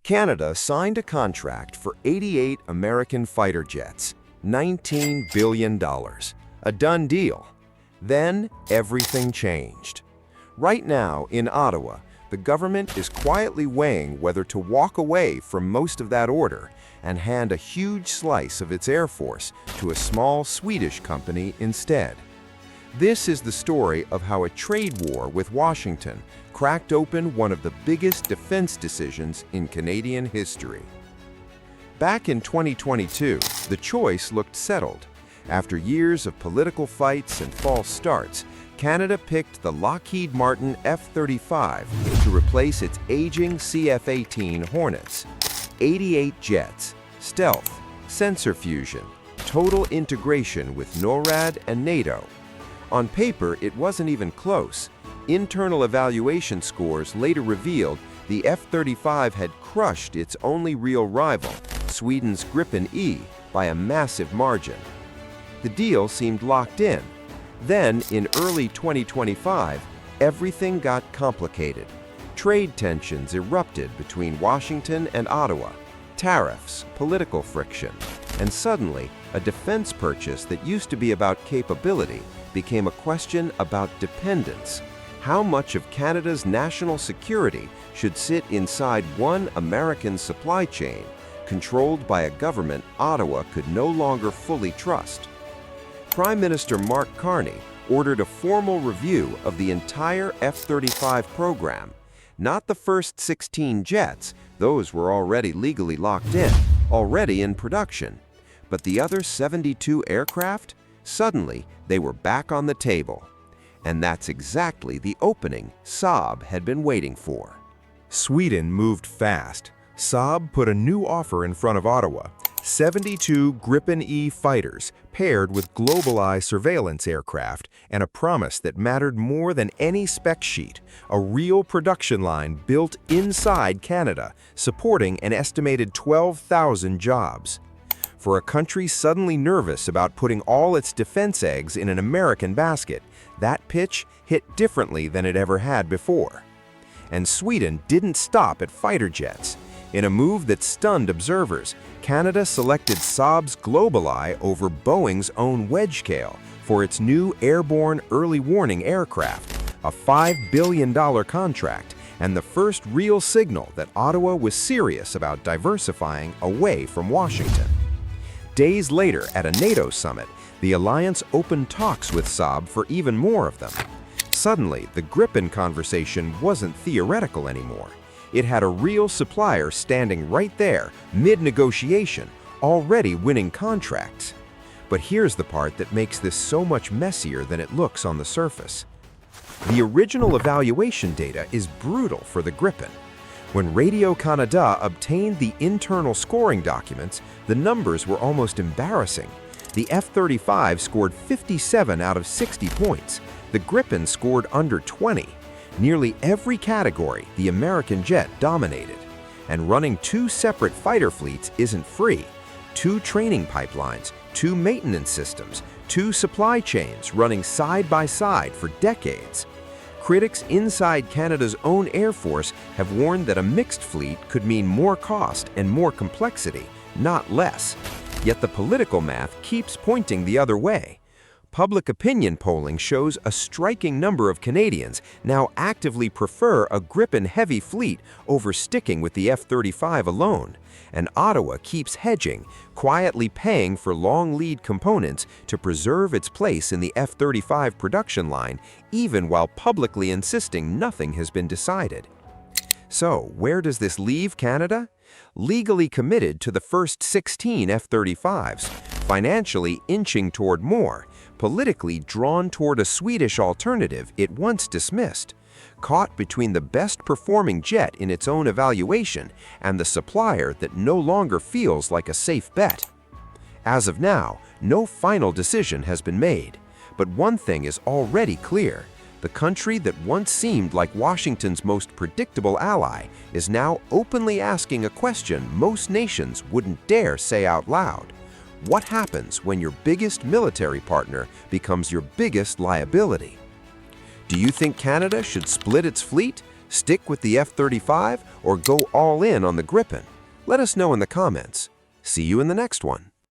Canada signed a contract for 88 American fighter jets, $19 billion. A done deal. Then everything changed. Right now, in Ottawa, the government is quietly weighing whether to walk away from most of that order and hand a huge slice of its Air Force to a small Swedish company instead. This is the story of how a trade war with Washington cracked open one of the biggest defense decisions in Canadian history. Back in 2022, the choice looked settled. After years of political fights and false starts, Canada picked the Lockheed Martin F-35 to replace its aging CF-18 Hornets. 88 jets, stealth, sensor fusion, total integration with NORAD and NATO. On paper, it wasn't even close. Internal evaluation scores later revealed the F-35 had crushed its only real rival, Sweden's Gripen E, by a massive margin. The deal seemed locked in. Then, in early 2025, everything got complicated. Trade tensions erupted between Washington and Ottawa, tariffs, political friction, and suddenly, a defense purchase that used to be about capability became a question about dependence. How much of Canada's national security should sit inside one American supply chain, controlled by a government Ottawa could no longer fully trust? Prime Minister Mark Carney ordered a formal review of the entire F-35 program. Not the first 16 jets, those were already legally locked in, already in production. But the other 72 aircraft? Suddenly, they were back on the table. And that's exactly the opening Saab had been waiting for. Sweden moved fast. Saab put a new offer in front of Ottawa: 72 Gripen E fighters paired with GlobalEye surveillance aircraft and a promise that mattered more than any spec sheet, a real production line built inside Canada, supporting an estimated 12,000 jobs. For a country suddenly nervous about putting all its defense eggs in an American basket, that pitch hit differently than it ever had before. And Sweden didn't stop at fighter jets. In a move that stunned observers, Canada selected Saab's GlobalEye over Boeing's own Wedgecale for its new airborne early warning aircraft, a $5 billion contract, and the first real signal that Ottawa was serious about diversifying away from Washington. Days later, at a NATO summit, the alliance opened talks with Saab for even more of them. Suddenly, the Gripen conversation wasn't theoretical anymore. It had a real supplier standing right there, mid-negotiation, already winning contracts. But here's the part that makes this so much messier than it looks on the surface. The original evaluation data is brutal for the Gripen. When Radio-Canada obtained the internal scoring documents, the numbers were almost embarrassing. The F-35 scored 57 out of 60 points. The Gripen scored under 20. Nearly every category, the American jet dominated. And running two separate fighter fleets isn't free. Two training pipelines, two maintenance systems, two supply chains running side by side for decades. Critics inside Canada's own Air Force have warned that a mixed fleet could mean more cost and more complexity, not less. Yet the political math keeps pointing the other way. Public opinion polling shows a striking number of Canadians now actively prefer a Gripen-heavy fleet over sticking with the F-35 alone. And Ottawa keeps hedging, quietly paying for long lead components to preserve its place in the F-35 production line, even while publicly insisting nothing has been decided. So, where does this leave Canada? Legally committed to the first 16 F-35s, financially inching toward more, politically drawn toward a Swedish alternative it once dismissed, caught between the best-performing jet in its own evaluation and the supplier that no longer feels like a safe bet. As of now, no final decision has been made, but one thing is already clear. The country that once seemed like Washington's most predictable ally is now openly asking a question most nations wouldn't dare say out loud. What happens when your biggest military partner becomes your biggest liability? Do you think Canada should split its fleet? Stick with the F-35 or go all in on the Gripen? Let us know in the comments. See you in the next one.